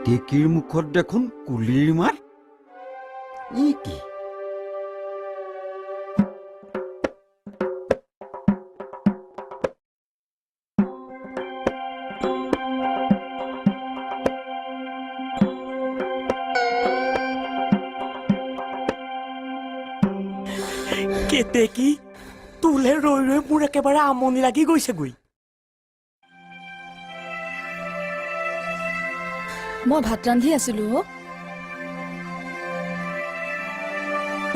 কেতেকীৰ মুখত দেখোন কুলিৰ মাত ই কি কেতেকী তোলে ৰৈ ৰৈ মোৰ একেবাৰে আমনি লাগি গৈছেগৈ মই ভাত ৰান্ধি আছিলো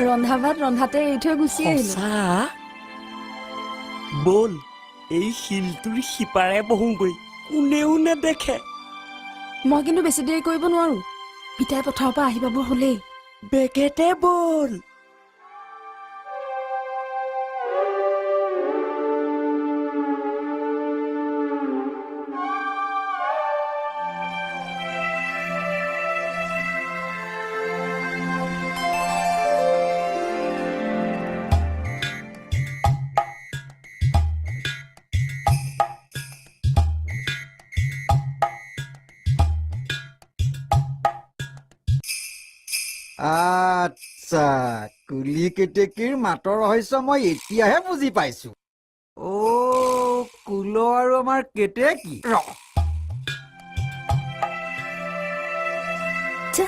ৰন্ধা ভাত ৰন্ধাতে এৰি থৈ গুচি আহিলো সঁচা বল এই শিলটোৰ সিপাৰে বহোগৈ কোনেও নেদেখে মই কিন্তু বেছি দেৰি কৰিব নোৱাৰো পিতাই পথাৰৰ পৰা আহি পাব হলেই বেগেতে বল আচ্ছা কুলি কেতেকীৰ মাতৰ ৰহস্য মই এতিয়াহে বুজি পাইছো কুল আৰু আমাৰ কেতেকী যা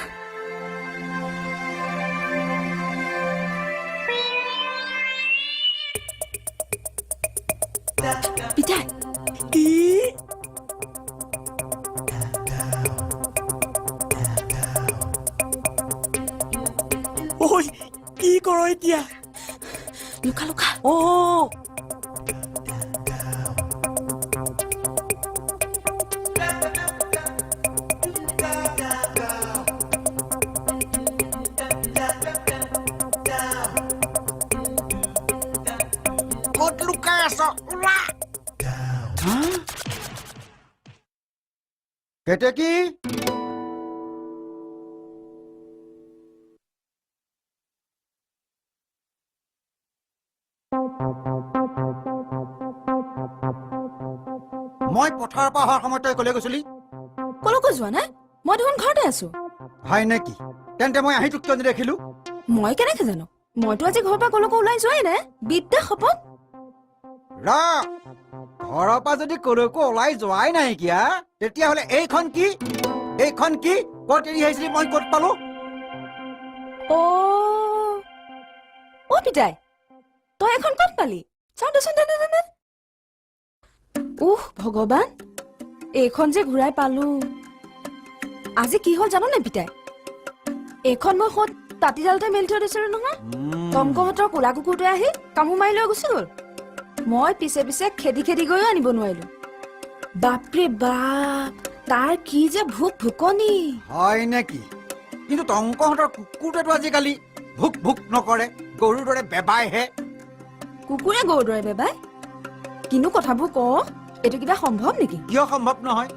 পিতাই কি ঐ কি কৰ এতিয়া লুকা লুকা অ ক'ত লুকাই আছ ওলা কেতেকী মই পথাৰৰ পৰা অহাৰ সময়ত তই কলৈ গৈছিলি কলৈকো যোৱা নাই মই দেখোন ঘৰতে আছো হয় নেকি তেন্তে মই আহি তোক কিয় নেদেখিলো মই কেনেকে জানো মইতো আজি ঘৰৰ পৰা কলৈকো ওলাই যোৱাই নাই বিদ্যা শপত ৰ ঘৰৰ পৰা যদি কলৈকো ওলাই যোৱাই নাইকিয়া তেতিয়াহ'লে এইখন কি ক'ত এৰি আহিছিলি মই ক'ত পালো অ পিতাই তই এখন ক'ত পালি চাওঁ দেচোন দে ভগৱান এইখন যে ঘূৰাই পালো আজি কি হ'ল জানো নে পিতাই এইখন মই সত তাঁতিডালতে মেলি থৈ দিছিলো নহয় টমকমতৰ কোলা কুকুৰটোৱে আহি কামোৰ মাৰি লৈ গুচি গ'ল মই পিছে পিছে খেদি খেদি গৈও আনিব নোৱাৰিলো বাপৰে বাপ তাৰ কি যে ভোক ভোকনি হয় নেকি কিন্তু টংকহঁতৰ কুকুৰটোৱেতো আজিকালি ভুক ভুক নকৰে গৰুৰ দৰে বেবাইহে কুকুৰে গৰুৰ দৰে বেবাই কিনো কথাবোৰ ক এইটো কিবা সম্ভৱ নেকি কিয় সম্ভৱ নহয়